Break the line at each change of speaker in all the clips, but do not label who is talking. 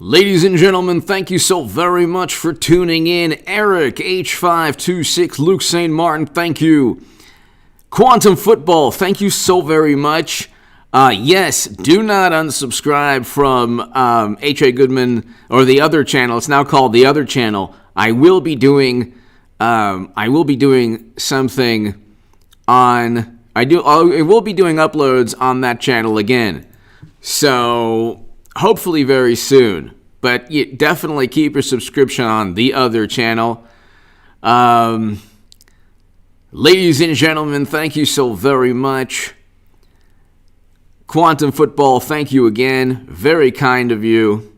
Ladies and gentlemen, thank you so very much for tuning in. Eric, H526, Luke St. Martin, thank you. Quantum Football, thank you so very much. Yes, do not unsubscribe from H.A. Goodman or the other channel. It's now called the other channel. I will be doing something on. I will be doing uploads on that channel again. So hopefully very soon. But you definitely keep your subscription on the other channel. Ladies and gentlemen, thank you so very much. Quantum Football, thank you again. Very kind of you.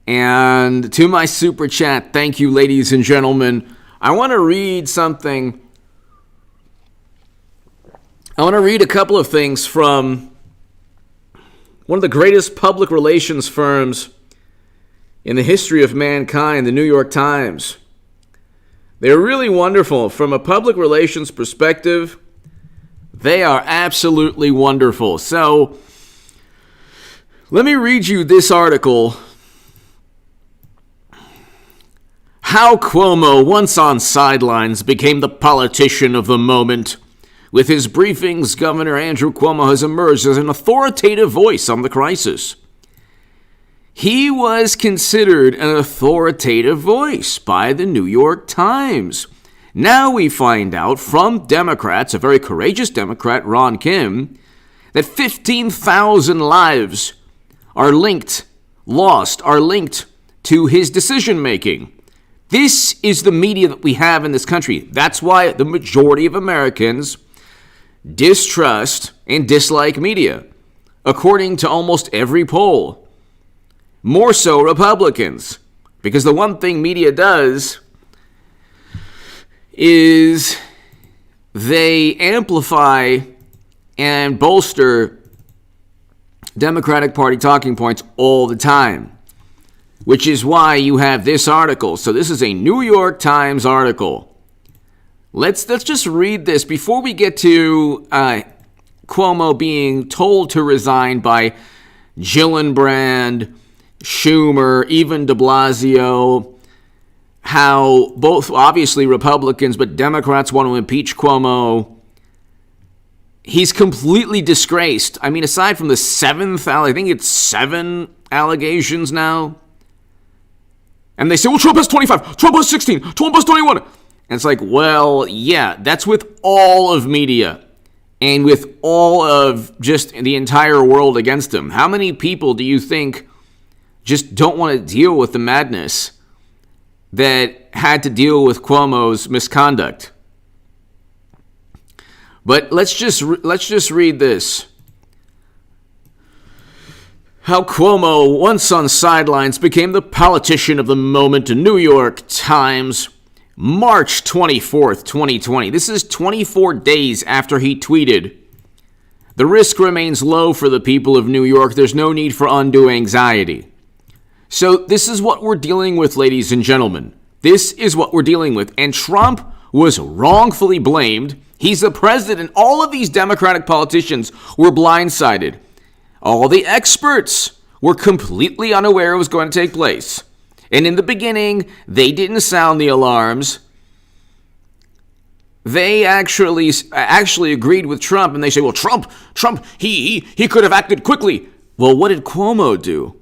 And to my super chat, thank you, ladies and gentlemen. I want to read something. I want to read a couple of things from one of the greatest public relations firms in the history of mankind, the New York Times. They're really wonderful. From a public relations perspective, they are absolutely wonderful. So, let me read you this article. How Cuomo, once on sidelines, became the politician of the moment. With his briefings, Governor Andrew Cuomo has emerged as an authoritative voice on the crisis. He was considered an authoritative voice by the New York Times. Now we find out from Democrats, a very courageous Democrat, Ron Kim, that 15,000 lives are linked to his decision-making. This is the media that we have in this country. That's why the majority of Americans distrust and dislike media, according to almost every poll. More so Republicans, because the one thing media does is they amplify and bolster Democratic Party talking points all the time, which is why you have this article. So this is a New York Times article. Let's just read this before we get to Cuomo being told to resign by Gillibrand, Schumer, even de Blasio, how both obviously Republicans but Democrats want to impeach Cuomo. He's completely disgraced. I mean, aside from the I think it's 7 allegations now. And they say, well, Trump has 25, Trump has 16, Trump has 21. And it's like, well, yeah, that's with all of media and with all of just the entire world against him. How many people do you think just don't want to deal with the madness that had to deal with Cuomo's misconduct? But let's just read this. How Cuomo, once on sidelines, became the politician of the moment. New York Times, March 24th, 2020. This is 24 days after he tweeted, "The risk remains low for the people of New York. There's no need for undue anxiety." So this is what we're dealing with, ladies and gentlemen. This is what we're dealing with. And Trump was wrongfully blamed. He's the president. All of these Democratic politicians were blindsided. All the experts were completely unaware it was going to take place. And in the beginning, they didn't sound the alarms. They actually agreed with Trump, and they say, well, Trump, he could have acted quickly. Well, what did Cuomo do?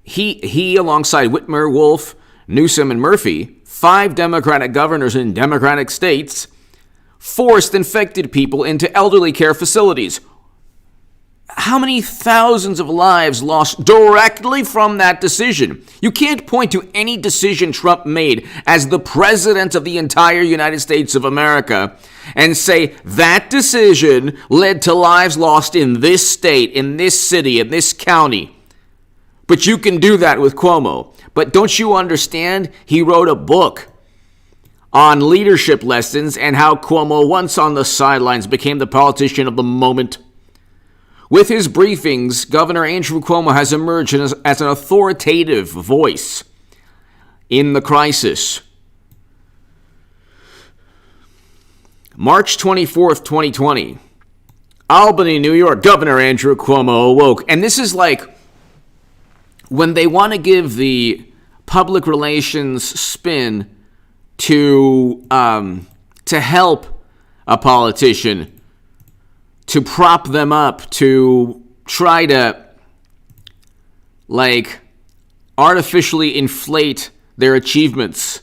He, alongside Whitmer, Wolf, Newsom, and Murphy, 5 Democratic governors in Democratic states, forced infected people into elderly care facilities. How many thousands of lives lost directly from that decision? You can't point to any decision Trump made as the president of the entire United States of America and say that decision led to lives lost in this state, in this city, in this county. But you can do that with Cuomo. But don't you understand? He wrote a book on leadership lessons and how Cuomo, once on the sidelines, became the politician of the moment. With his briefings, Governor Andrew Cuomo has emerged as an authoritative voice in the crisis. March 24th, 2020. Albany, New York. Governor Andrew Cuomo awoke. And this is like when they want to give the public relations spin to help a politician, to prop them up, to try to artificially inflate their achievements,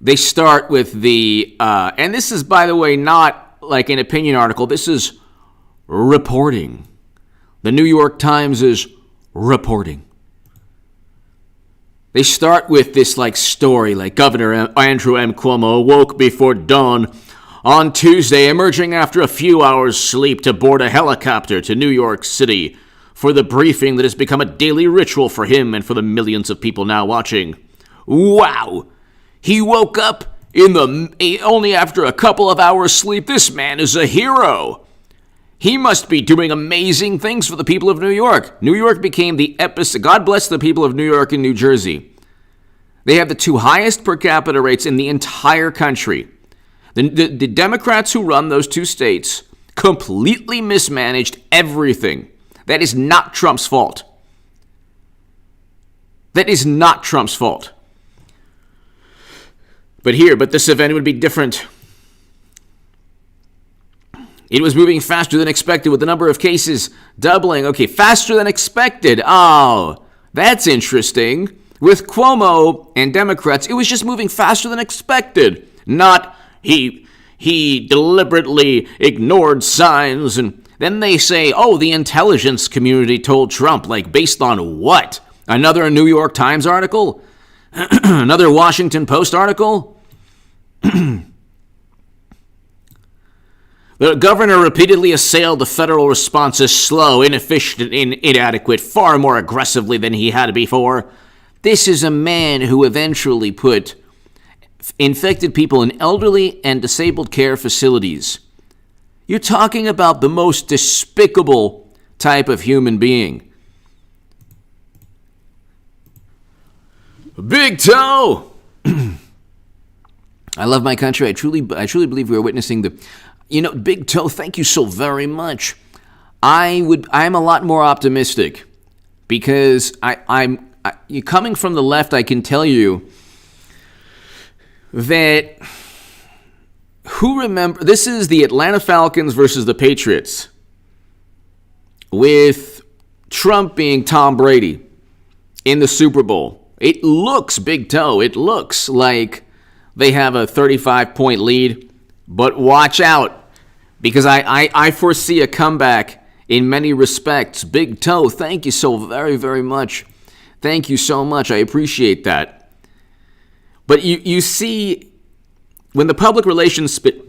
they start with the, and this is, by the way, not like an opinion article. This is reporting. The New York Times is reporting. They start with this story, Governor Andrew M. Cuomo awoke before dawn on Tuesday, emerging after a few hours sleep to board a helicopter to New York City for the briefing that has become a daily ritual for him and for the millions of people now watching. Wow! He woke up only after a couple of hours sleep. This man is a hero. He must be doing amazing things for the people of New York. New York became the epicenter. God bless the people of New York and New Jersey. They have the two highest per capita rates in the entire country. The Democrats who run those two states completely mismanaged everything. That is not Trump's fault. That is not Trump's fault. But this event would be different. It was moving faster than expected with the number of cases doubling. Okay, faster than expected. Oh, that's interesting. With Cuomo and Democrats, it was just moving faster than expected. Not he deliberately ignored signs, and then they say, oh, the intelligence community told Trump. Based on what? Another New York Times article? Another Washington Post article? The governor repeatedly assailed the federal response as slow, inefficient, and inadequate, far more aggressively than he had before. This is a man who eventually put infected people in elderly and disabled care facilities. You're talking about the most despicable type of human being. Big Toe! I love my country. I truly believe we are witnessing Big Toe, thank you so very much. I'm a lot more optimistic because coming from the left, I can tell you that this is the Atlanta Falcons versus the Patriots with Trump being Tom Brady in the Super Bowl. It looks, Big Toe, it looks like they have a 35-point lead, but watch out because I foresee a comeback in many respects. Big Toe, thank you so very, very much. Thank you so much. I appreciate that. But you see, when the public relations spin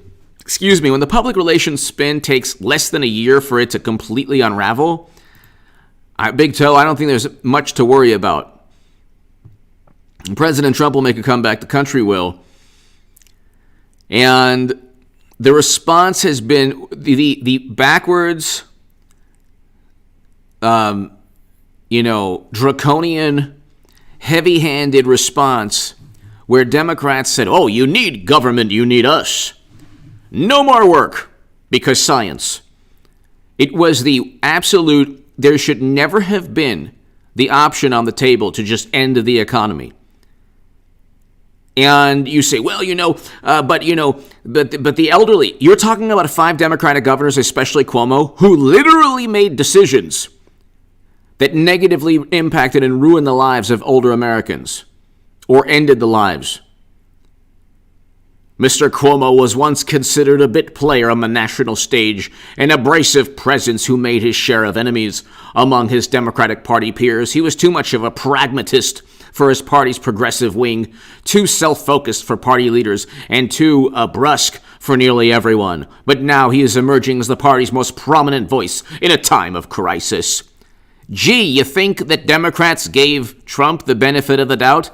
takes less than a year for it to completely unravel, Big Toe, I don't think there's much to worry about. President Trump will make a comeback. The country will. And the response has been the backwards, draconian, heavy-handed response where Democrats said, oh, you need government, you need us. No more work because science. It was the absolute, there should never have been the option on the table to just end the economy. And you say, well, but the elderly, you're talking about 5 Democratic governors, especially Cuomo, who literally made decisions that negatively impacted and ruined the lives of older Americans or ended the lives. Mr. Cuomo was once considered a bit player on the national stage, an abrasive presence who made his share of enemies among his Democratic Party peers. He was too much of a pragmatist for his party's progressive wing, too self-focused for party leaders, and too brusque for nearly everyone. But now he is emerging as the party's most prominent voice in a time of crisis. Gee, you think that Democrats gave Trump the benefit of the doubt?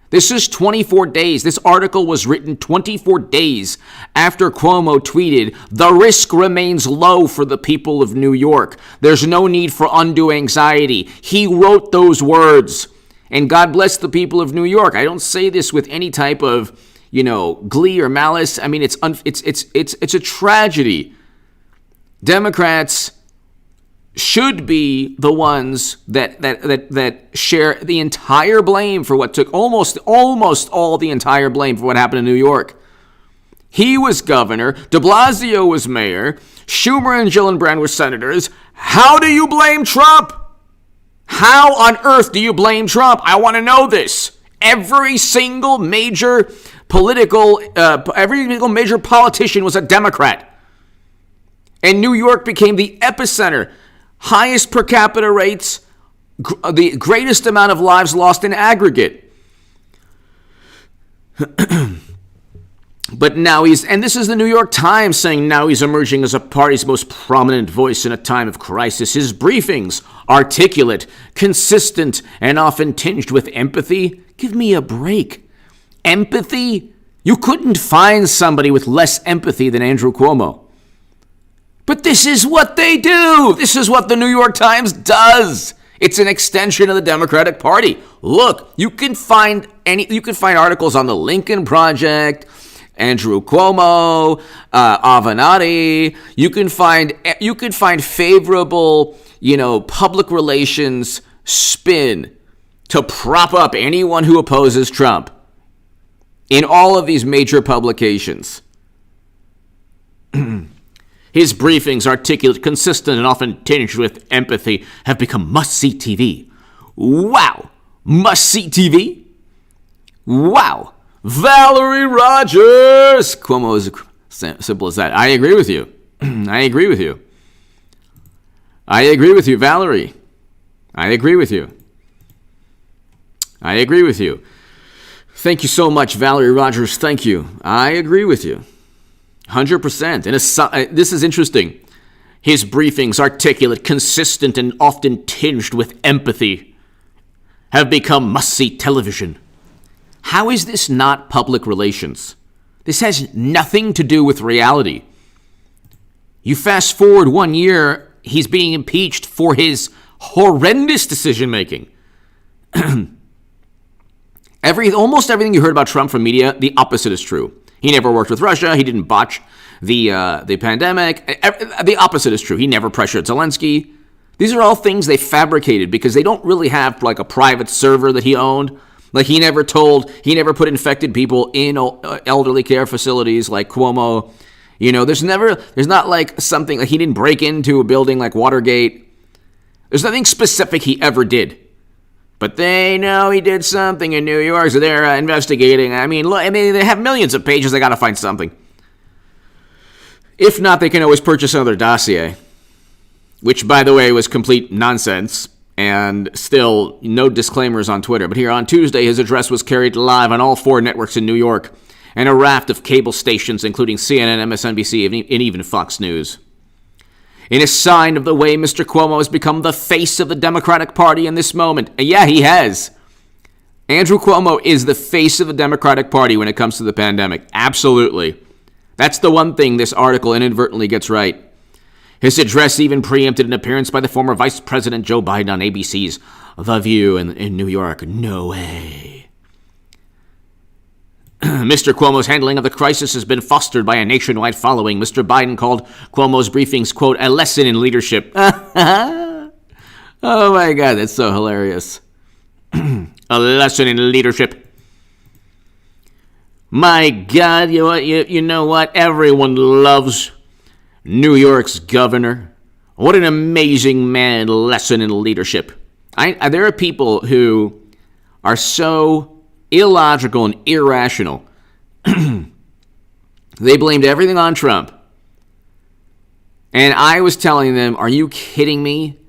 This is 24 days. This article was written 24 days after Cuomo tweeted, "The risk remains low for the people of New York. There's no need for undue anxiety." He wrote those words. And God bless the people of New York. I don't say this with any type of, glee or malice. I mean, it's a tragedy. Democrats should be the ones that share the entire blame for what took almost all the entire blame for what happened in New York. He was governor. De Blasio was mayor. Schumer and Gillibrand were senators. How do you blame Trump? How on earth do you blame Trump? I want to know this. Every single major major politician was a Democrat. And New York became the epicenter. Highest per capita rates, the greatest amount of lives lost in aggregate. But now and this is the New York Times saying now he's emerging as a party's most prominent voice in a time of crisis. His briefings, articulate, consistent, and often tinged with empathy. Give me a break. Empathy? You couldn't find somebody with less empathy than Andrew Cuomo. But this is what they do. This is what the New York Times does. It's an extension of the Democratic Party. Look, you can find articles on the Lincoln Project, Andrew Cuomo, Avenatti. You can find favorable, public relations spin to prop up anyone who opposes Trump in all of these major publications. His briefings, articulate, consistent, and often tinged with empathy, have become must-see TV. Wow! Must-see TV? Wow! Valerie Rogers! Cuomo is simple as that. I agree with you. I agree with you. I agree with you, Valerie. I agree with you. I agree with you. Thank you so much, Valerie Rogers. Thank you. I agree with you. 100%. And this is interesting. His briefings, articulate, consistent, and often tinged with empathy, have become must-see television. How is this not public relations? This has nothing to do with reality. You fast forward 1 year, he's being impeached for his horrendous decision-making. Almost everything you heard about Trump from media, the opposite is true. He never worked with Russia. He didn't botch the pandemic. The opposite is true. He never pressured Zelensky. These are all things they fabricated because they don't really have like a private server that he owned. Like he never put infected people in elderly care facilities like Cuomo. There's not like something like he didn't break into a building like Watergate. There's nothing specific he ever did. But they know he did something in New York, so they're investigating. They have millions of pages. They got to find something. If not, they can always purchase another dossier, which, by the way, was complete nonsense, and still no disclaimers on Twitter. But here on Tuesday, his address was carried live on all 4 networks in New York and a raft of cable stations, including CNN, MSNBC, and even Fox News. In a sign of the way Mr. Cuomo has become the face of the Democratic Party in this moment. And yeah, he has. Andrew Cuomo is the face of the Democratic Party when it comes to the pandemic. Absolutely. That's the one thing this article inadvertently gets right. His address even preempted an appearance by the former Vice President Joe Biden on ABC's The View in New York. No way. Mr. Cuomo's handling of the crisis has been fostered by a nationwide following. Mr. Biden called Cuomo's briefings, quote, a lesson in leadership. Oh my God, that's so hilarious. A lesson in leadership. My God, you know what? Everyone loves New York's governor. What an amazing man, lesson in leadership. There are people who are so illogical and irrational. They blamed everything on Trump. And I was telling them, are you kidding me?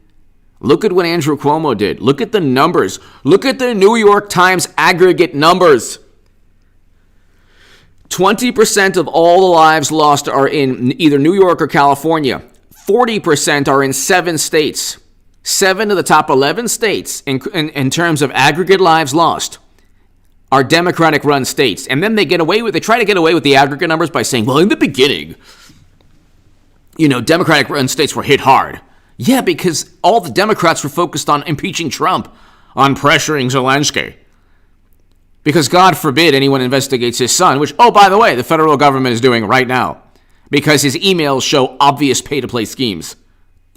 Look at what Andrew Cuomo did. Look at the numbers. Look at the New York Times aggregate numbers. 20% of all the lives lost are in either New York or California. 40% are in 7 states. 7 of the top 11 states in terms of aggregate lives lost are Democratic-run states. And then they try to get away with the aggregate numbers by saying, well, in the beginning, Democratic-run states were hit hard. Yeah, because all the Democrats were focused on impeaching Trump, on pressuring Zelensky. Because God forbid anyone investigates his son, which, oh, by the way, the federal government is doing right now. Because his emails show obvious pay-to-play schemes.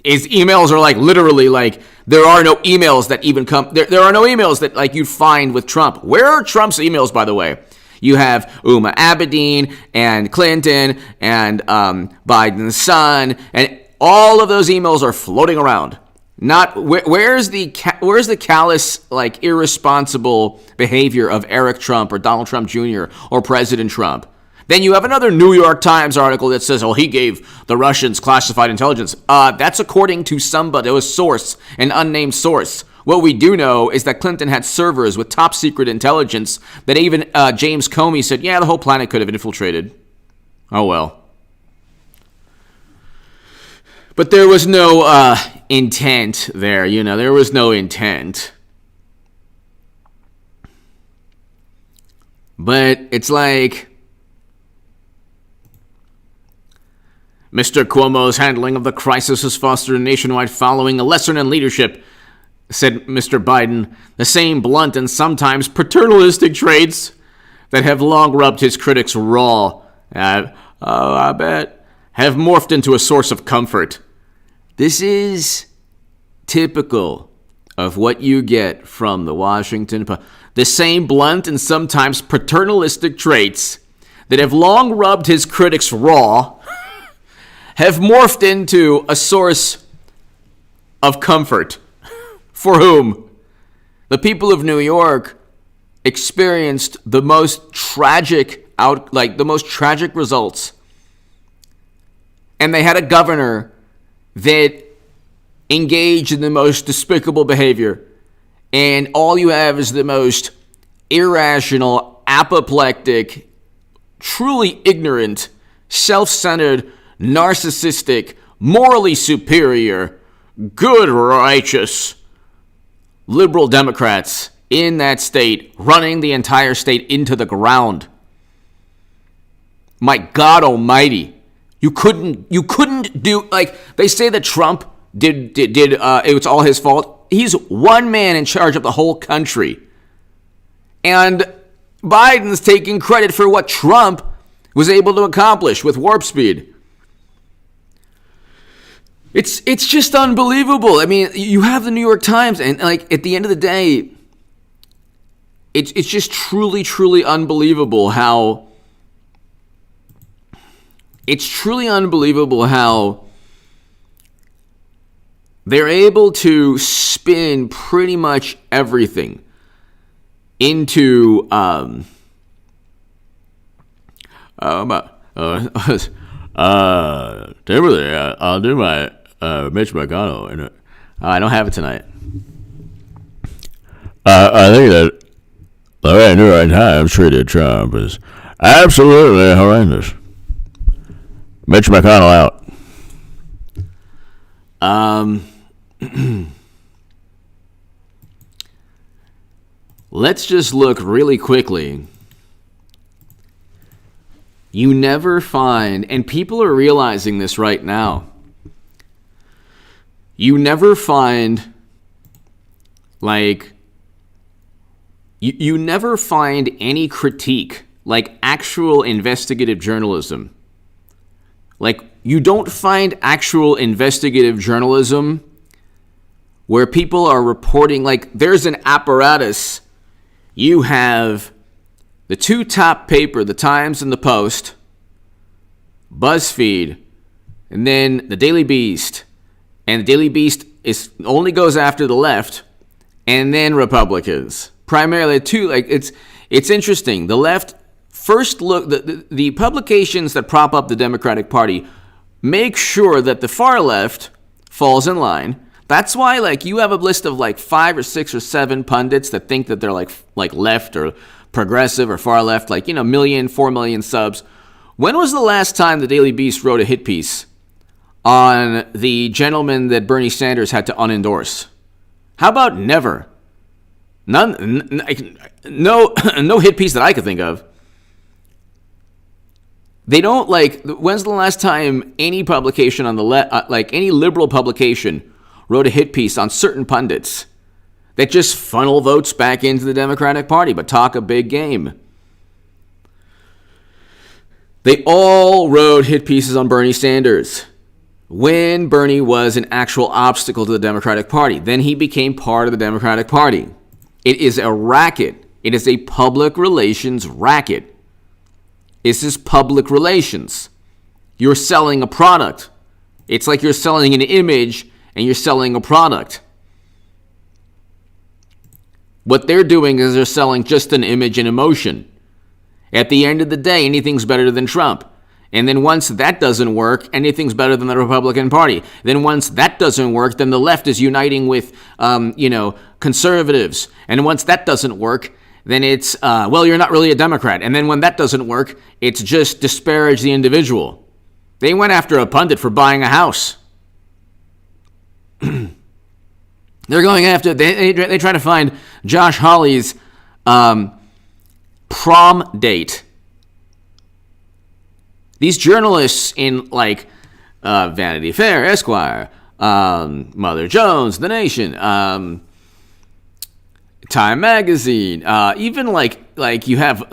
his emails are like literally like there are no emails that even come. There are no emails that like you find with Trump. Where are Trump's emails, by the way? You have Uma Abedin and Clinton and Biden's son, and all of those emails are floating around. Not where's the callous, like irresponsible behavior of Eric Trump or Donald Trump Jr. or President Trump? Then you have another New York Times article that says, "Oh, he gave the Russians classified intelligence." That's according to somebody, a source, an unnamed source. What we do know is that Clinton had servers with top secret intelligence that even James Comey said, "Yeah, the whole planet could have infiltrated." Oh well. But there was no intent there, there was no intent. But it's like Mr. Cuomo's handling of the crisis has fostered a nationwide following, a lesson in leadership, said Mr. Biden. The same blunt and sometimes paternalistic traits that have long rubbed his critics raw, I bet, have morphed into a source of comfort. This is typical of what you get from the Washington Post. The same blunt and sometimes paternalistic traits that have long rubbed his critics raw have morphed into a source of comfort. For whom? The people of New York experienced the most tragic results. And they had a governor that engaged in the most despicable behavior. And all you have is the most irrational, apoplectic, truly ignorant, self-centered, narcissistic, morally superior, good, righteous, liberal Democrats in that state, running the entire state into the ground. My God Almighty. You couldn't do, like, they say that Trump did it was all his fault. He's one man in charge of the whole country. And Biden's taking credit for what Trump was able to accomplish with warp speed. It's just unbelievable. I mean, you have the New York Times, and like at the end of the day, it's just truly, truly unbelievable how they're able to spin pretty much everything into Timothy, I'll do my Mitch McConnell. And I don't have it tonight. I think that the way New York Times treated Trump is absolutely horrendous. Mitch McConnell out. Let's just look really quickly. You never find, and people are realizing this right now, you never find, like, you never find any critique, like actual investigative journalism. Like, you don't find actual investigative journalism where people are reporting, like, there's an apparatus. You have the two top paper, the Times and the Post, BuzzFeed, and then the Daily Beast. And the Daily Beast only goes after the left, and then Republicans. Primarily two, like, it's interesting. The left first look, the publications that prop up the Democratic Party make sure that the far left falls in line. That's why, like, you have a list of like 5 or 6 or 7 pundits that think that they're like left or progressive or far left, like, 4 million subs. When was the last time the Daily Beast wrote a hit piece on the gentleman that Bernie Sanders had to unendorse? How about never? None. No hit piece that I could think of. They don't, like, when's the last time any publication on the left, like any liberal publication, wrote a hit piece on certain pundits that just funnel votes back into the Democratic Party but talk a big game? They all wrote hit pieces on Bernie Sanders. when Bernie was an actual obstacle to the Democratic Party. Then he became part of the Democratic Party. It is a racket. It is a public relations racket. This is public relations. You're selling a product. It's like you're selling an image and you're selling a product. What they're doing is they're selling just an image and emotion. At the end of the day, anything's better than Trump. And then once that doesn't work, anything's better than the Republican Party. Then once that doesn't work, then the left is uniting with, conservatives. And once that doesn't work, then it's, you're not really a Democrat. And then when that doesn't work, it's just disparage the individual. They went after a pundit for buying a house. They're going after, they try to find Josh Hawley's prom date. These journalists in Vanity Fair, Esquire, Mother Jones, The Nation, Time Magazine, even you have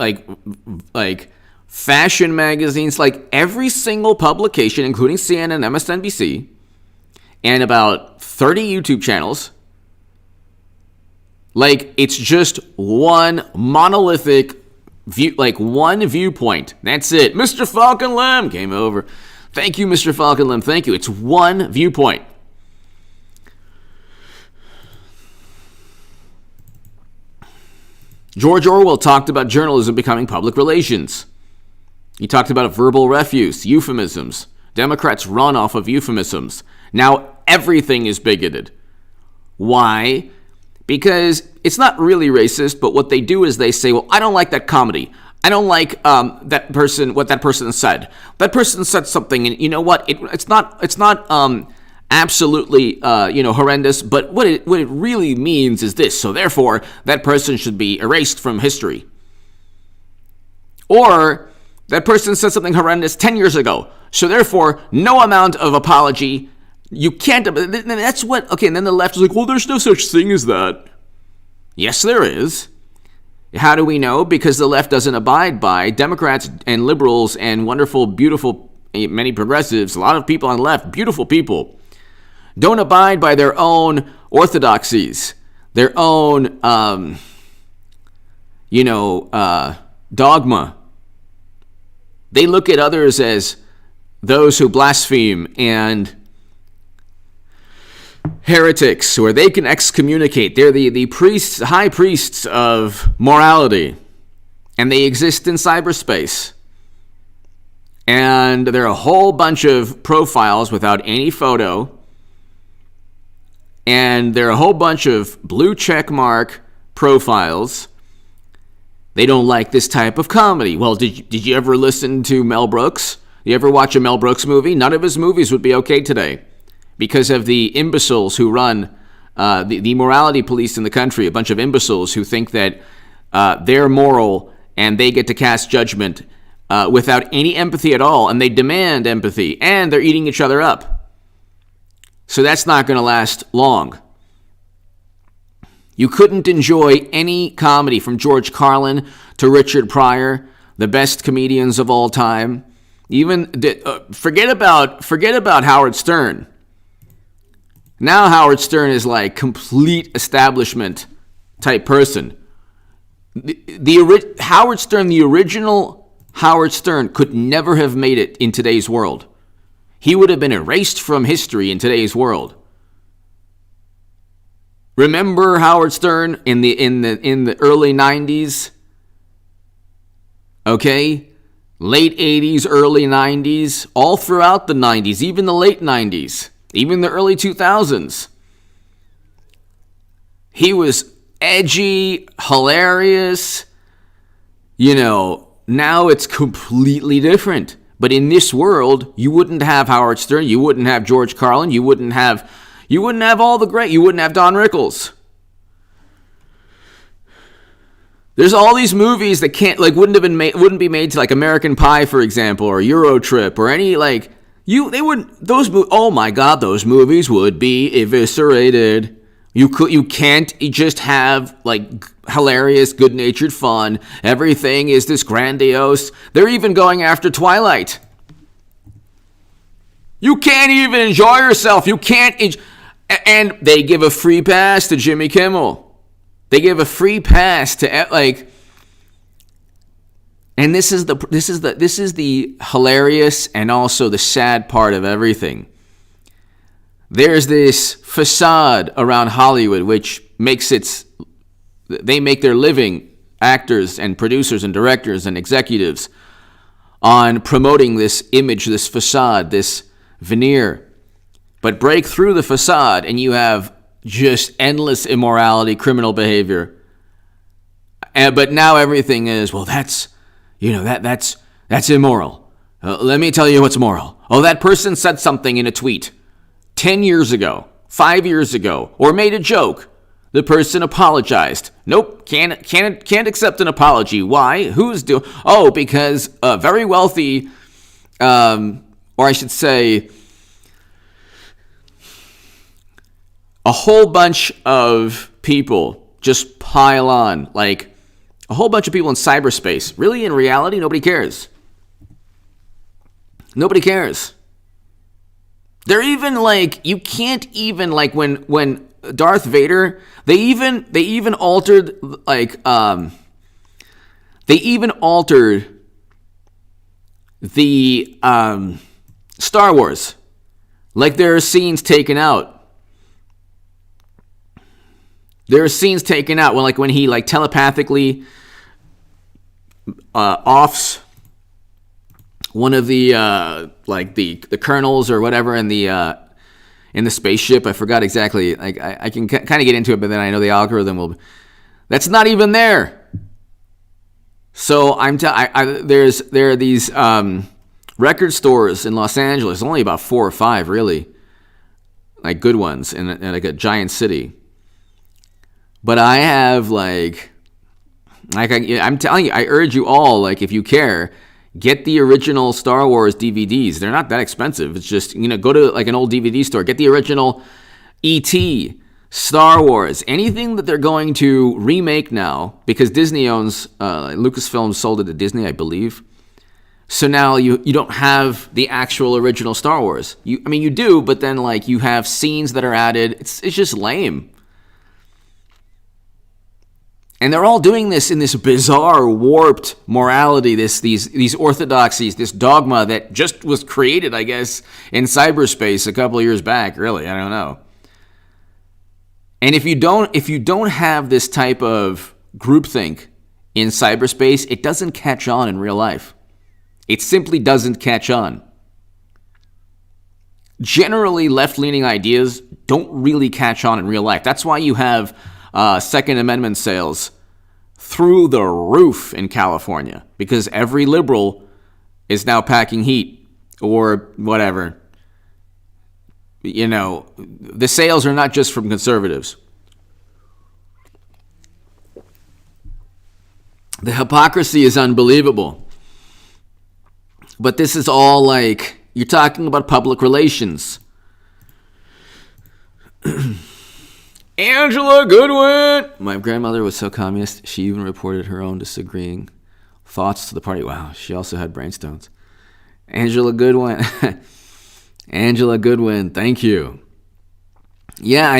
fashion magazines, like every single publication, including CNN, MSNBC, and about 30 YouTube channels. It's just one monolithic view, one viewpoint. That's it. Mr. Falcon Lamb came over. Thank you, Mr. Falcon Lamb. Thank you. It's one viewpoint. George Orwell talked about journalism becoming public relations. He talked about verbal refuse, euphemisms. Democrats run off of euphemisms. Now everything is bigoted. Why? Because it's not really racist, but what they do is they say, well, I don't like that comedy. I don't like what that person said. That person said something, and you know what? It's not absolutely horrendous, but what it really means is this. So therefore, that person should be erased from history. Or that person said something horrendous 10 years ago. So therefore, no amount of apology. You can't. That's what. Okay, and then the left is like, well, there's no such thing as that. Yes, there is. How do we know? Because the left doesn't abide by Democrats and liberals and wonderful, beautiful, many progressives, a lot of people on the left, beautiful people, don't abide by their own orthodoxies, their own, dogma. They look at others as those who blaspheme and heretics, or they can excommunicate. They're the priests, high priests of morality, and they exist in cyberspace. And there are a whole bunch of profiles without any photo, and there are a whole bunch of blue check mark profiles. They don't like this type of comedy. Well, did you ever listen to Mel Brooks? You ever watch a Mel Brooks movie? None of his movies would be okay today, because of the imbeciles who run the morality police in the country, a bunch of imbeciles who think that they're moral and they get to cast judgment without any empathy at all, and they demand empathy, and they're eating each other up. So that's not going to last long. You couldn't enjoy any comedy from George Carlin to Richard Pryor, the best comedians of all time. Even forget about Howard Stern. Now Howard Stern is like complete establishment type person. Howard Stern, the original Howard Stern, could never have made it in today's world. He would have been erased from history in today's world. Remember Howard Stern in the early 90s? Okay? Late 80s, early 90s, all throughout the 90s, even the late 90s. Even the early 2000s. He was edgy, hilarious. Now it's completely different. But in this world, you wouldn't have Howard Stern, you wouldn't have George Carlin, you wouldn't have all the great, you wouldn't have Don Rickles. There's all these movies that wouldn't be made to, like American Pie, for example, or Euro Trip, or any oh my God, those movies would be eviscerated. You can't just have hilarious, good-natured fun. Everything is this grandiose. They're even going after Twilight. You can't even enjoy yourself. You can't. And they give a free pass to Jimmy Kimmel. They give a free pass to like. And this is the hilarious and also the sad part of everything. There's this facade around Hollywood which they make their living, actors and producers and directors and executives, on promoting this image, this facade, this veneer. But break through the facade and you have just endless immorality, criminal behavior. But now everything is, well, that's immoral. Let me tell you what's moral. Oh, that person said something in a tweet 10 years ago, 5 years ago, or made a joke. The person apologized. Nope, can't accept an apology. Why? Who's doing? Oh, because a very wealthy, or I should say, a whole bunch of people just pile on, like a whole bunch of people in cyberspace. Really, in reality, nobody cares. Nobody cares. They're even like, you can't even, like, when Darth Vader, they even altered, like, the Star Wars. Like, there are scenes taken out. There are scenes taken out when he like telepathically offs one of the the colonels or whatever in the spaceship. I forgot exactly. Like I can kind of get into it, but then I know the algorithm will. That's not even there. So there are these record stores in Los Angeles. Only about 4 or 5 really, like good ones in like a giant city. But I have I'm telling you, I urge you all, like, if you care, get the original Star Wars DVDs. They're not that expensive. It's just, go to like an old DVD store, get the original E.T., Star Wars, anything that they're going to remake now, because Disney owns, Lucasfilm sold it to Disney, I believe. So now you don't have the actual original Star Wars. You do, but then like you have scenes that are added. It's just lame. And they're all doing this in this bizarre, warped morality, these orthodoxies, this dogma that just was created, I guess, in cyberspace a couple of years back. Really, I don't know. And if you don't have this type of groupthink in cyberspace, it doesn't catch on in real life. It simply doesn't catch on. Generally, left-leaning ideas don't really catch on in real life. That's why you have Second Amendment sales through the roof in California, because every liberal is now packing heat or whatever. The sales are not just from conservatives. The hypocrisy is unbelievable. But this is all like, you're talking about public relations. Angela Goodwin! My grandmother was so communist, she even reported her own disagreeing thoughts to the party. Wow, she also had brainstones. Angela Goodwin. Angela Goodwin, thank you. Yeah,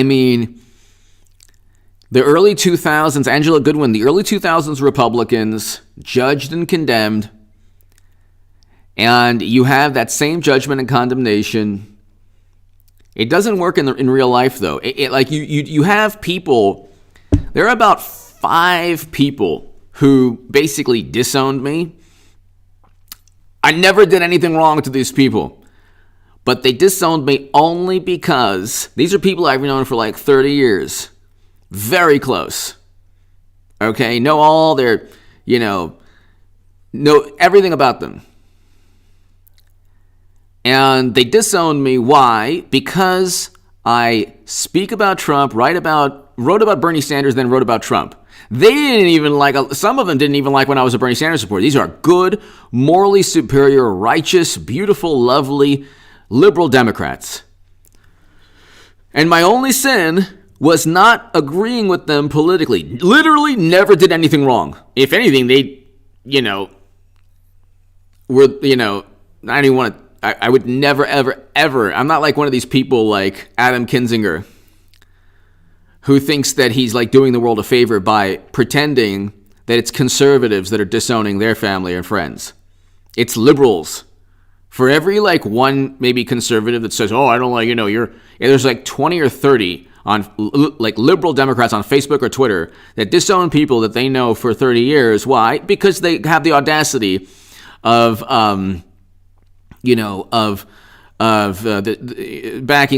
the early 2000s, Angela Goodwin, the early 2000s Republicans judged and condemned, and you have that same judgment and condemnation. It doesn't work in real life, though. You have people, there are about 5 people who basically disowned me. I never did anything wrong to these people, but they disowned me only because these are people I've known for like 30 years. Very close. Okay, know all their, know everything about them. And they disowned me. Why? Because I speak about Trump, wrote about Bernie Sanders, then wrote about Trump. They didn't even like, some of them didn't even like when I was a Bernie Sanders supporter. These are good, morally superior, righteous, beautiful, lovely, liberal Democrats. And my only sin was not agreeing with them politically. Literally never did anything wrong. If anything, they, were, I don't even want to I would never, ever, ever. I'm not like one of these people like Adam Kinzinger who thinks that he's like doing the world a favor by pretending that it's conservatives that are disowning their family and friends. It's liberals. For every like one maybe conservative that says, "Oh, I don't like, there's like 20 or 30 on like liberal Democrats on Facebook or Twitter that disown people that they know for 30 years. Why? Because they have the audacity of backing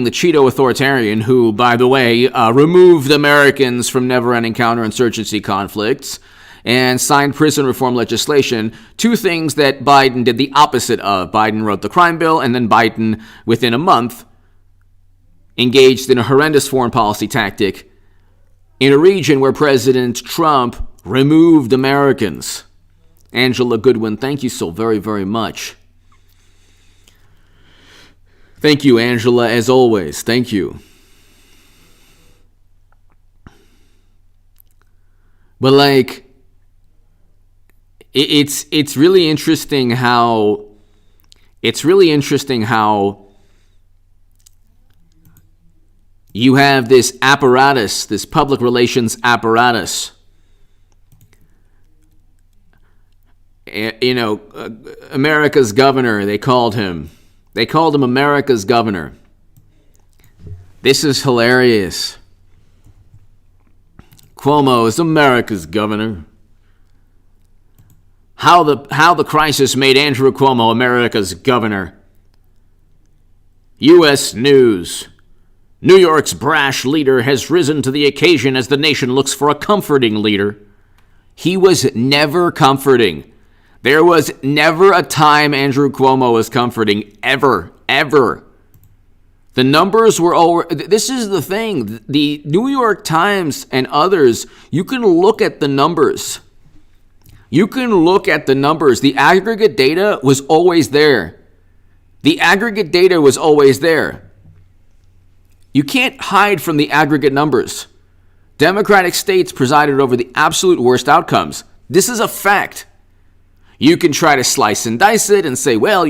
the Cheeto authoritarian who, by the way, removed Americans from never-ending counterinsurgency conflicts and signed prison reform legislation, two things that Biden did the opposite of. Biden wrote the crime bill, and then Biden, within a month, engaged in a horrendous foreign policy tactic in a region where President Trump removed Americans. Angela Goodwin, thank you so very, very much. Thank you, Angela, as always. Thank you. But like, it's really interesting how you have this apparatus, this public relations apparatus. America's governor, they called him. They called him America's governor. This is hilarious. Cuomo is America's governor. How the crisis made Andrew Cuomo America's governor. U.S. News. New York's brash leader has risen to the occasion as the nation looks for a comforting leader. He was never comforting. There was never a time Andrew Cuomo was comforting, ever. The numbers were over. This is the thing. The New York Times and others, you can look at the numbers. The aggregate data was always there. You can't hide from the aggregate numbers. Democratic states presided over the absolute worst outcomes. This is a fact. You can try to slice and dice it and say, well,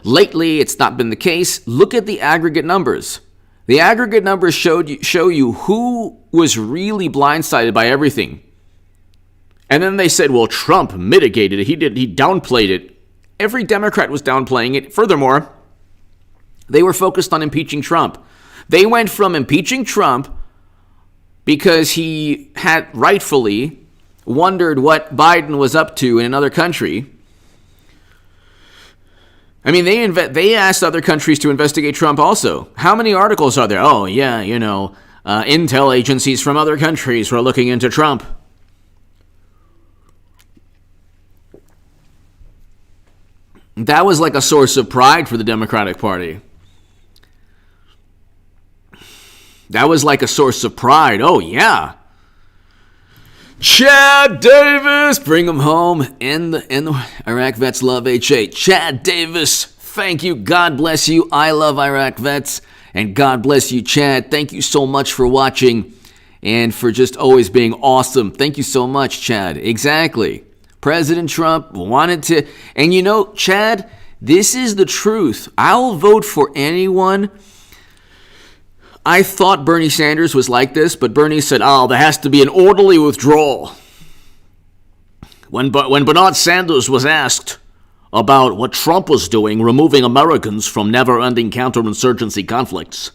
lately it's not been the case. Look at the aggregate numbers. The aggregate numbers show you who was really blindsided by everything. And then they said, well, Trump mitigated it. He downplayed it. Every Democrat was downplaying it. Furthermore, they were focused on impeaching Trump. They went from impeaching Trump because he had rightfully wondered what Biden was up to in another country. I mean, they asked other countries to investigate Trump also. How many articles are there? Oh, yeah, intel agencies from other countries were looking into Trump. That was like a source of pride for the Democratic Party. That was like a source of pride. Oh, yeah. Chad Davis, bring him home. And the Iraq vets love H8. Chad Davis, thank you. God bless you. I love Iraq vets. And God bless you, Chad. Thank you so much for watching and for just always being awesome. Thank you so much, Chad. Exactly. President Trump wanted to, and Chad, this is the truth. I'll vote for anyone. I thought Bernie Sanders was like this, but Bernie said, there has to be an orderly withdrawal. When Bernard Sanders was asked about what Trump was doing, removing Americans from never-ending counterinsurgency conflicts,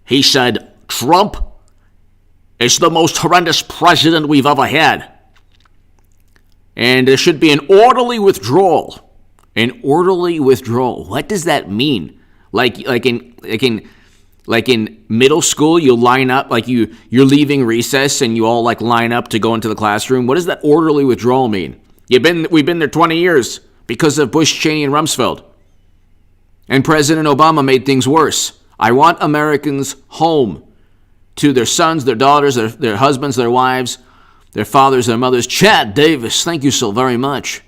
he said, Trump is the most horrendous president we've ever had. And there should be an orderly withdrawal. An orderly withdrawal. What does that mean? Like in middle school, you line up, like you're leaving recess and you all like line up to go into the classroom. What does that orderly withdrawal mean? We've been there 20 years because of Bush, Cheney, and Rumsfeld. And President Obama made things worse. I want Americans home to their sons, their daughters, their husbands, their wives, their fathers, their mothers. Chad Davis, thank you so very much.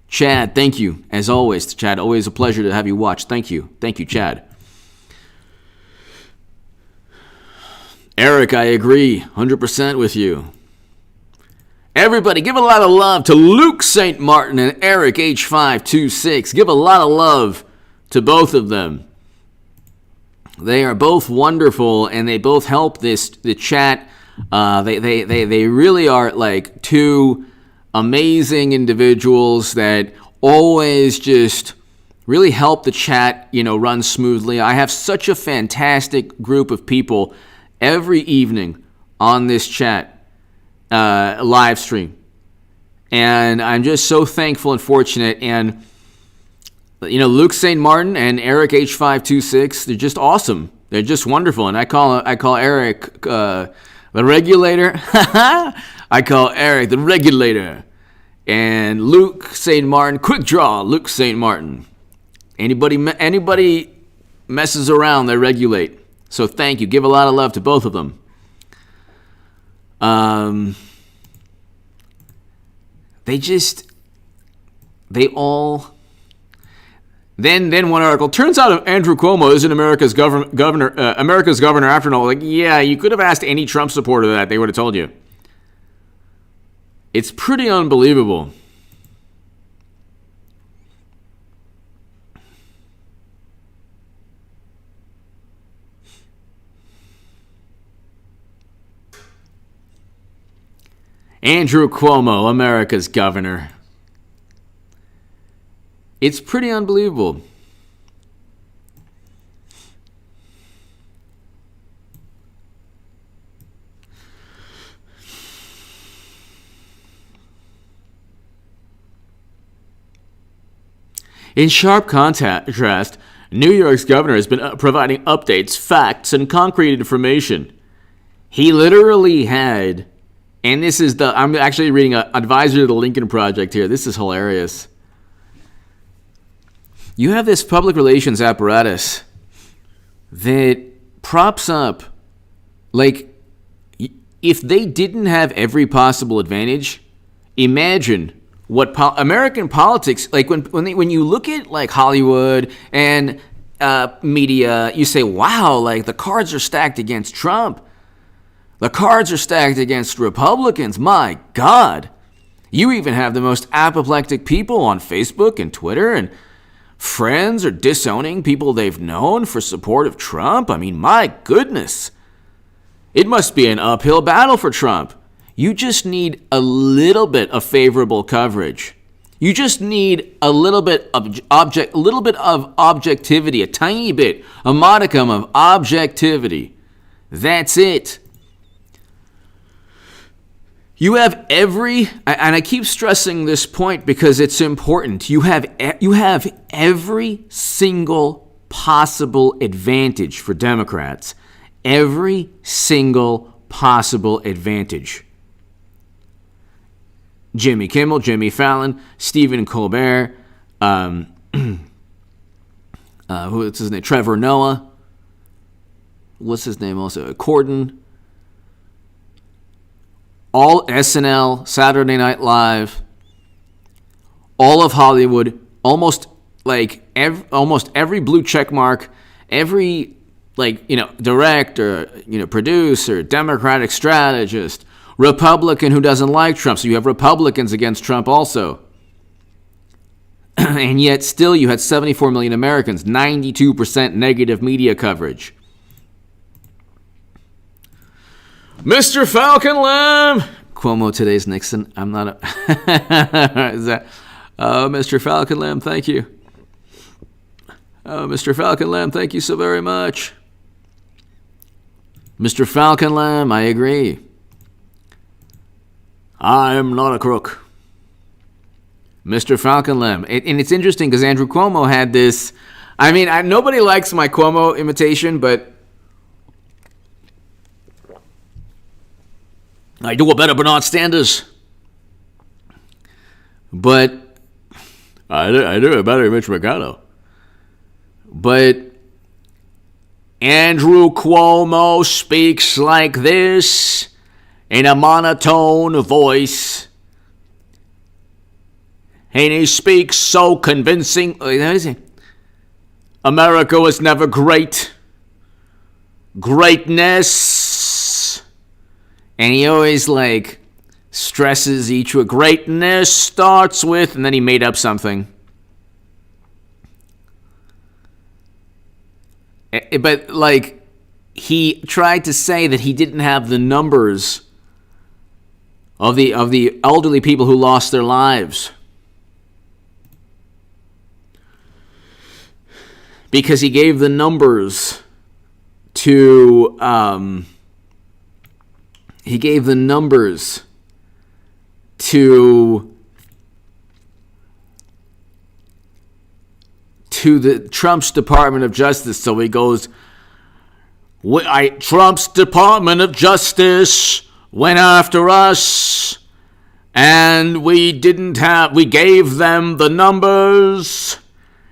Chad, thank you. As always, Chad, always a pleasure to have you watch. Thank you. Thank you, Chad. Eric, I agree 100% with you. Everybody, give a lot of love to Luke St. Martin and Eric H526. Give a lot of love to both of them. They are both wonderful, and they both help the chat. They really are like two amazing individuals that always just really help the chat, run smoothly. I have such a fantastic group of people every evening on this chat live stream, and I'm just so thankful and fortunate. And Luke St. Martin and Eric H526, they're just awesome. They're just wonderful, and I call Eric the regulator. I call Eric the regulator, and Luke St. Martin, quick draw. Luke St. Martin. Anybody messes around, they regulate. So thank you. Give a lot of love to both of them. Then one article, turns out Andrew Cuomo isn't America's governor after all. Like, yeah, you could have asked any Trump supporter that. They would have told you. It's pretty unbelievable. Andrew Cuomo, America's governor. It's pretty unbelievable. In sharp contrast, New York's governor has been providing updates, facts, and concrete information. He literally had... And this is I'm actually reading an advisor to the Lincoln Project here. This is hilarious. You have this public relations apparatus that props up, like, if they didn't have every possible advantage, imagine what American politics, like when you look at like Hollywood and media, you say, wow, like the cards are stacked against Trump. The cards are stacked against Republicans. My God. You even have the most apoplectic people on Facebook and Twitter, and friends are disowning people they've known for support of Trump. I mean, my goodness. It must be an uphill battle for Trump. You just need a little bit of favorable coverage. You just need a little bit of objectivity, a tiny bit, a modicum of objectivity. That's it. You have every, and I keep stressing this point because it's important. You have every single possible advantage for Democrats. Every single possible advantage. Jimmy Kimmel, Jimmy Fallon, Stephen Colbert, what's his name? Trevor Noah. What's his name also? Corden. All SNL, Saturday Night Live, all of Hollywood, almost every blue check mark, every director, producer, Democratic strategist, Republican who doesn't like Trump. So you have Republicans against Trump also. And yet still you had 74 million Americans, 92% negative media coverage. Mr. Falcon Lamb! Cuomo, today's Nixon. I'm not Is that... Mr. Falcon Lamb, thank you. Mr. Falcon Lamb, thank you so very much. Mr. Falcon Lamb, I agree. I'm not a crook. Mr. Falcon Lamb. And it's interesting because Andrew Cuomo had this... I mean, nobody likes my Cuomo imitation, but... I do a better Bernard Sanders. But I do a better Mitch McConnell. But Andrew Cuomo speaks like this in a monotone voice. And he speaks so convincing. America was never great. Greatness. And he always stresses each one. Greatness starts with, and then he made up something. But, like, he tried to say that he didn't have the numbers of the elderly people who lost their lives. Because he gave the numbers to the Trump's Department of Justice. So he goes, Trump's Department of Justice went after us, and we gave them the numbers,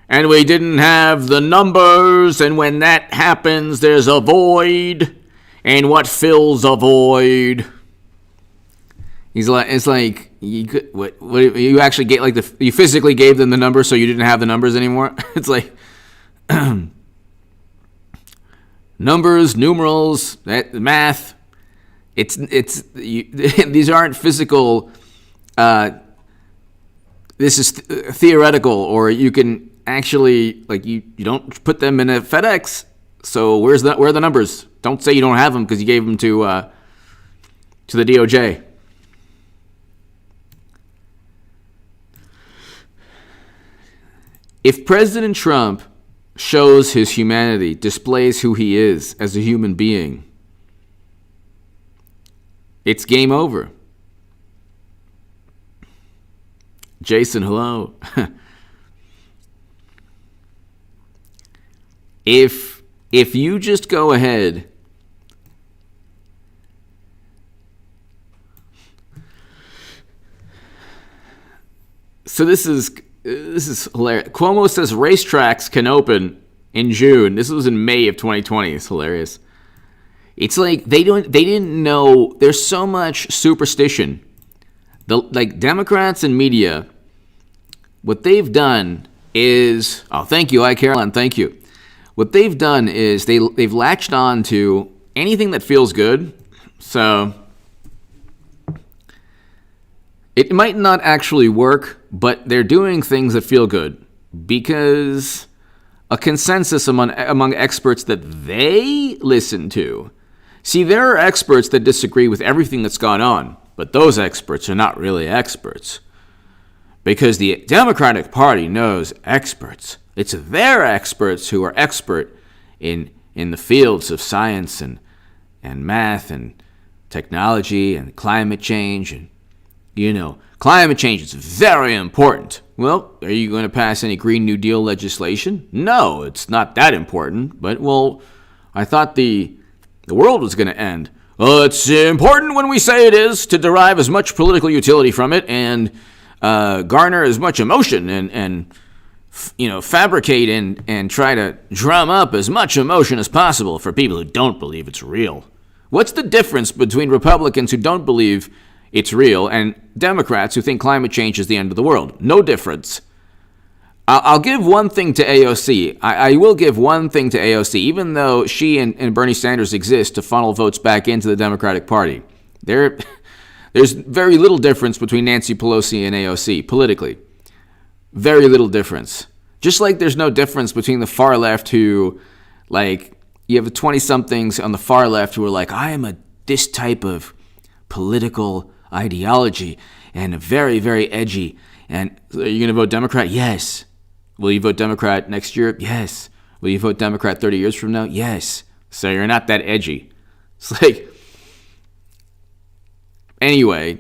and we didn't have the numbers, and when that happens, there's a void, and what fills a void? It's like you actually get, like, you physically gave them the numbers, so you didn't have the numbers anymore. It's like numbers, numerals, math. These aren't physical. This is theoretical, or you can actually, like, you don't put them in a FedEx. So where are the numbers? Don't say you don't have them because you gave them to the DOJ. If President Trump shows his humanity, displays who he is as a human being, it's game over. Jason, hello. If you just go ahead so this is hilarious. Cuomo says racetracks can open in June. This was in May of 2020. It's hilarious. It's like they didn't know. There's so much superstition. Democrats and media, what they've done is, thank you, Caroline, thank you. What they've done is they've latched on to anything that feels good. So it might not actually work, but they're doing things that feel good because a consensus among experts that they listen to. See, there are experts that disagree with everything that's gone on, but those experts are not really experts because the Democratic Party knows experts. It's their experts who are expert in the fields of science and math and technology and climate change. And, climate change is very important. Well, are you going to pass any Green New Deal legislation? No, it's not that important. But, I thought the world was going to end. Well, it's important when we say it is to derive as much political utility from it and garner as much emotion and fabricate and try to drum up as much emotion as possible for people who don't believe it's real. What's the difference between Republicans who don't believe it's real and Democrats who think climate change is the end of the world? No difference. I'll give one thing to AOC. I will give one thing to AOC, even though she and Bernie Sanders exist to funnel votes back into the Democratic Party. There's very little difference between Nancy Pelosi and AOC politically. Very little difference. Just like there's no difference between the far left who, like, you have the 20-somethings on the far left who are like, I am this type of political ideology and very, very edgy. And are you going to vote Democrat? Yes. Will you vote Democrat next year? Yes. Will you vote Democrat 30 years from now? Yes. So you're not that edgy. It's like, anyway,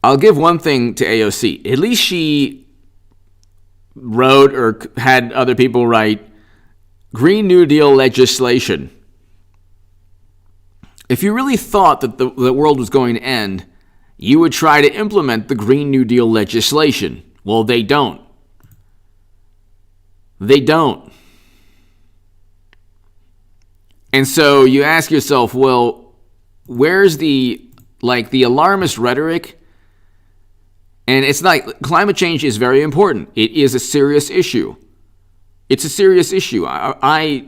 I'll give one thing to AOC. At least she wrote or had other people write Green New Deal legislation. If you really thought that the world was going to end, you would try to implement the Green New Deal legislation. Well, they don't. They don't. And so you ask yourself, well, where's the alarmist rhetoric? And it's like climate change is very important. It is a serious issue. It's a serious issue. I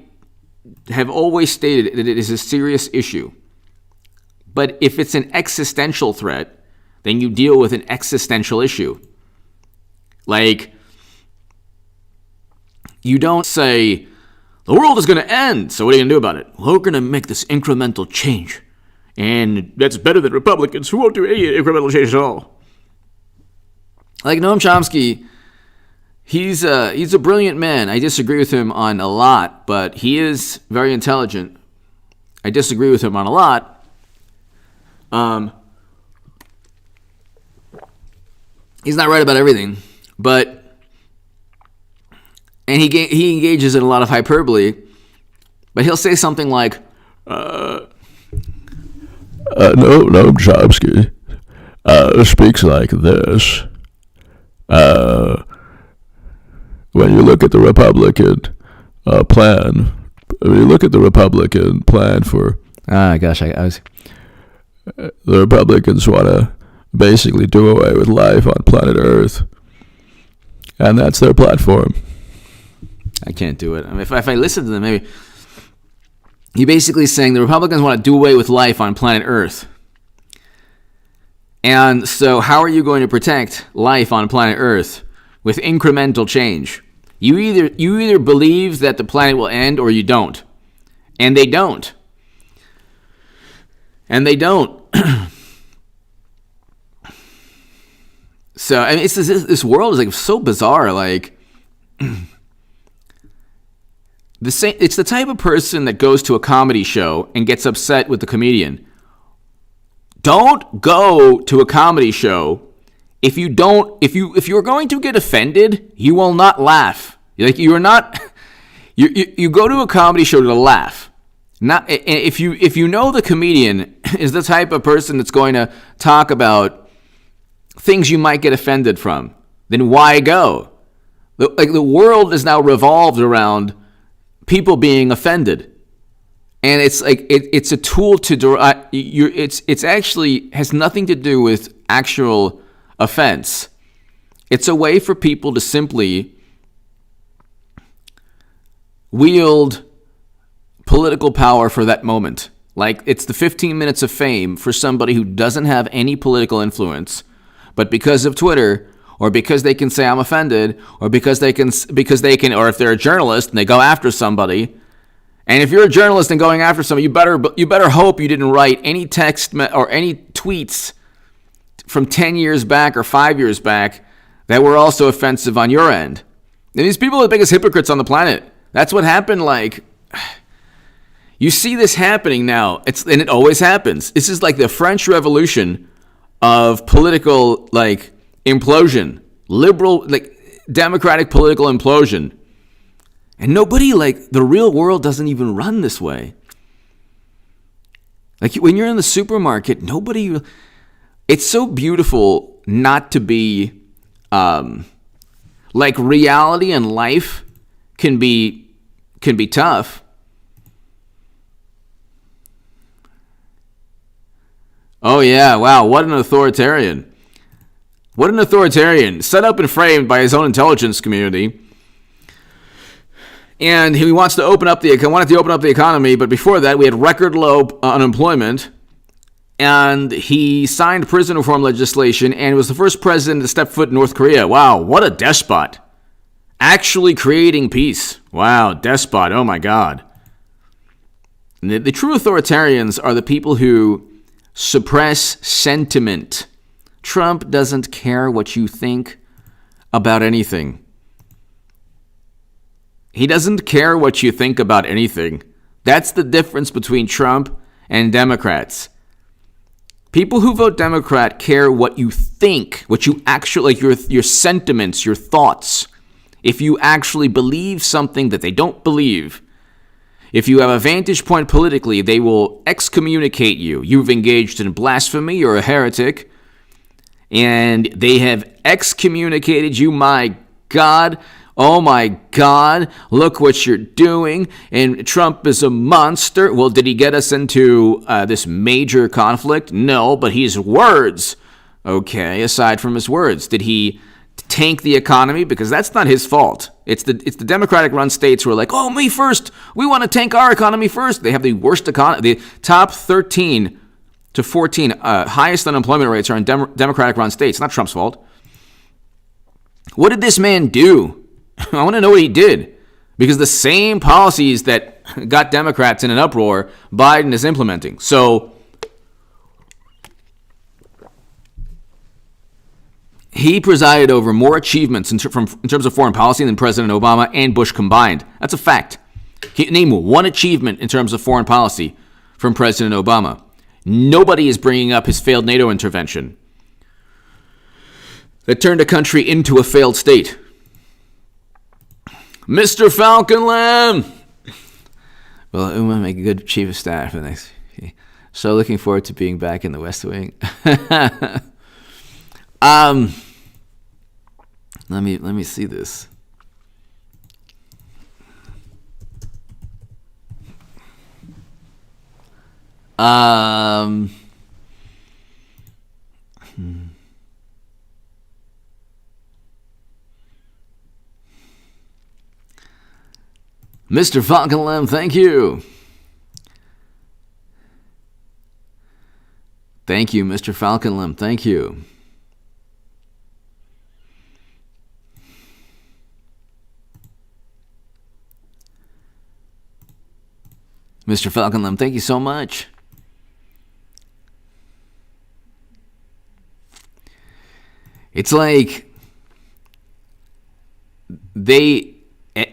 have always stated that it is a serious issue. But if it's an existential threat, then you deal with an existential issue. Like, you don't say, the world is going to end, so what are you going to do about it? Well, we're going to make this incremental change. And that's better than Republicans who won't do any incremental change at all. Like Noam Chomsky, he's a brilliant man. I disagree with him on a lot, but he is very intelligent. I disagree with him on a lot. He's not right about everything, and he engages in a lot of hyperbole, but he'll say something like, Noam Chomsky speaks like this. When you look at the Republican plan for... the Republicans want to basically do away with life on planet Earth. And that's their platform. I can't do it. I mean, if I listen to them, maybe... You're basically saying the Republicans want to do away with life on planet Earth. And so how are you going to protect life on planet Earth with incremental change? You either believe that the planet will end or you don't. And they don't. So, I mean, this world is like so bizarre. Like, it's the type of person that goes to a comedy show and gets upset with the comedian. Don't go to a comedy show if you're going to get offended, you will not laugh. Like, you are not. You go to a comedy show to laugh. Not if you know the comedian is the type of person that's going to talk about things you might get offended from, then why go? The world is now revolved around people being offended, and it's like it's a tool to it's actually has nothing to do with actual offense. It's a way for people to simply wield political power for that moment. Like, it's the 15 minutes of fame for somebody who doesn't have any political influence, but because of Twitter, or because they can say I'm offended, or because they can, or if they're a journalist and they go after somebody. And if you're a journalist and going after somebody, you better hope you didn't write any text or any tweets from 10 years back or 5 years back that were also offensive on your end. And these people are the biggest hypocrites on the planet. That's what happened. Like, you see this happening now. And it always happens. This is like the French Revolution of political, like, implosion. Liberal, like, democratic political implosion. And nobody, like, the real world doesn't even run this way. Like, when you're in the supermarket, nobody... It's so beautiful not to be... like, reality and life can be tough. Oh, yeah, wow, what an authoritarian. What an authoritarian, set up and framed by his own intelligence community. And he wanted to open up the economy, but before that, we had record low unemployment. And he signed prison reform legislation and was the first president to step foot in North Korea. Wow, what a despot. Actually creating peace. Wow, despot, oh my God. The true authoritarians are the people who suppress sentiment. Trump doesn't care what you think about anything. He doesn't care what you think about anything. That's the difference between Trump and Democrats. People who vote Democrat care what you think, what you actually, like your sentiments, your thoughts. If you actually believe something that they don't believe, if you have a vantage point politically, they will excommunicate you. You've engaged in blasphemy, you're a heretic, and they have excommunicated you. My God, oh my God, look what you're doing, and Trump is a monster. Well, did he get us into this major conflict? No, but his words, okay, aside from his words, did he tank the economy? Because that's not his fault. It's the Democratic-run states who are like, oh, me first. We want to tank our economy first. They have the worst economy. The top 13 to 14. Highest unemployment rates are in Democratic-run states. Not Trump's fault. What did this man do? I want to know what he did. Because the same policies that got Democrats in an uproar, Biden is implementing. So he presided over more achievements in terms of foreign policy than President Obama and Bush combined. That's a fact. Name one achievement in terms of foreign policy from President Obama. Nobody is bringing up his failed NATO intervention that turned a country into a failed state. Mr. Falcon Lamb. Well, I'm going to make a good chief of staff. So looking forward to being back in the West Wing. Let me see this. Mr. Falcon Lamb, thank you. Thank you, Mr. Falcon Lamb. Thank you. Mr. Falcon Lamb, thank you so much. It's like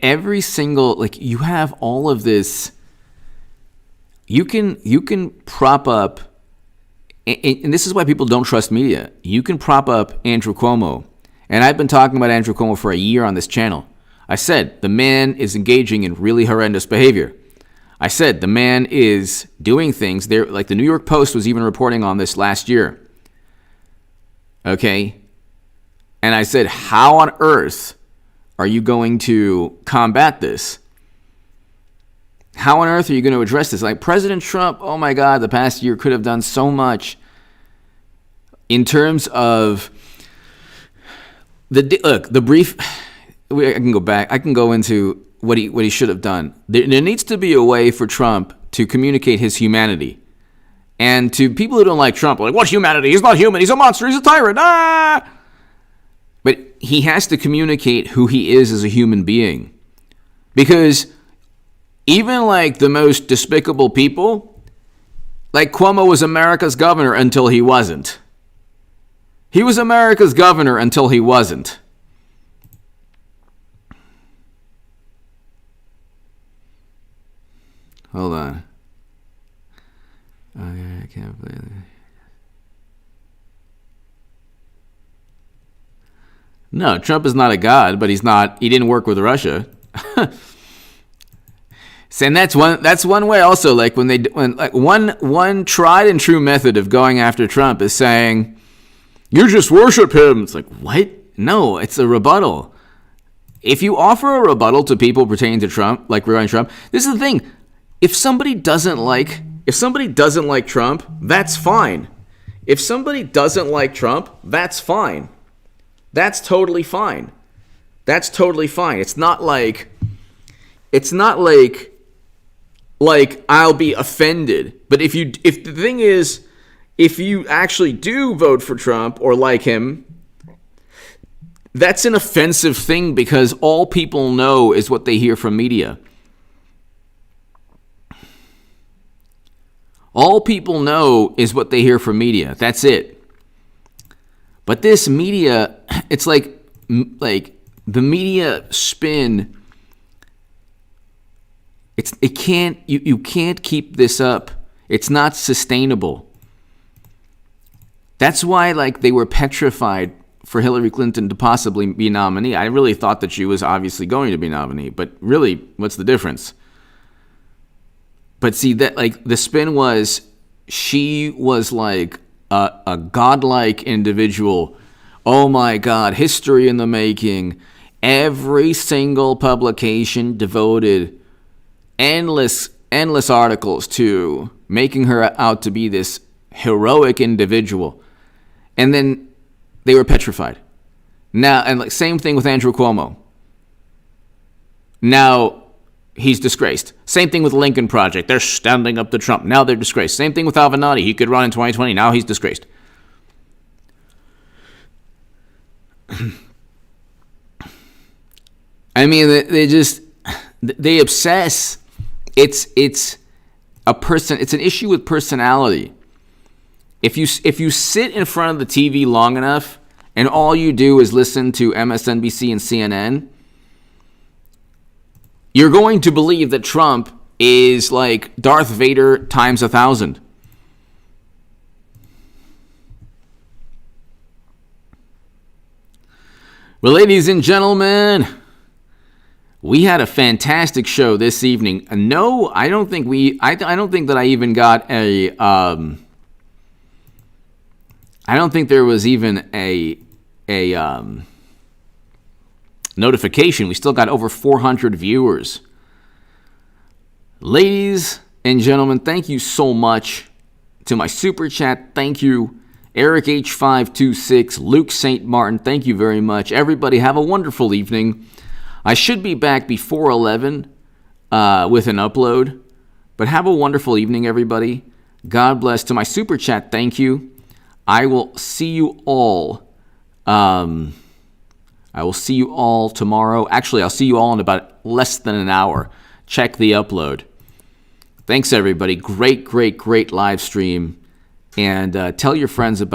every single, like, you have all of this. You can prop up, and this is why people don't trust media. You can prop up Andrew Cuomo, and I've been talking about Andrew Cuomo for a year on this channel. I said the man is engaging in really horrendous behavior. I said the man is doing things there, like the New York Post was even reporting on this last year. Okay? And I said, how on earth are you going to combat this? How on earth are you going to address this? Like President Trump, oh my God, the past year could have done so much in terms of the brief. I can go back. I can go into what he should have done. There needs to be a way for Trump to communicate his humanity. And to people who don't like Trump, like, what humanity? He's not human. He's a monster. He's a tyrant. Ah! But he has to communicate who he is as a human being. Because even like the most despicable people, like Cuomo was America's governor until he wasn't. He was America's governor until he wasn't. Hold on. Okay, I can't believe it. No, Trump is not a god, but he didn't work with Russia. And that's one way also, like one tried and true method of going after Trump is saying, you just worship him. It's like, what? No, it's a rebuttal. If you offer a rebuttal to people pertaining to Trump, like regarding Trump, this is the thing. If somebody doesn't like Trump, that's fine. If somebody doesn't like Trump, that's fine. That's totally fine. That's totally fine. It's not like I'll be offended. But if the thing is, if you actually do vote for Trump or like him, that's an offensive thing because all people know is what they hear from media. All people know is what they hear from media. That's it. But this media, it's like the media spin. You can't keep this up. It's not sustainable. That's why like they were petrified for Hillary Clinton to possibly be nominee. I really thought that she was obviously going to be nominee, but really, what's the difference? But see, that like the spin was she was like a godlike individual. Oh my God, history in the making. Every single publication devoted endless articles to making her out to be this heroic individual. And then they were petrified. Now, and like same thing with Andrew Cuomo. Now, he's disgraced. Same thing with Lincoln Project. They're standing up to Trump. Now they're disgraced. Same thing with Avenatti. He could run in 2020. Now he's disgraced. I mean, they obsess. It's an issue with personality. If you sit in front of the TV long enough and all you do is listen to MSNBC and CNN, you're going to believe that Trump is like Darth Vader times 1,000. Well, ladies and gentlemen, we had a fantastic show this evening. No, I don't think I don't think that I even got a. I don't think there was even a notification. We still got over 400 viewers. Ladies and gentlemen, thank you so much to my super chat. Thank you, Eric H526, Luke St. Martin. Thank you very much. Everybody have a wonderful evening. I should be back before 11 with an upload. But have a wonderful evening, everybody. God bless. To my super chat, thank you. I will see you all. I will see you all tomorrow. Actually, I'll see you all in about less than an hour. Check the upload. Thanks, everybody. Great live stream. And tell your friends about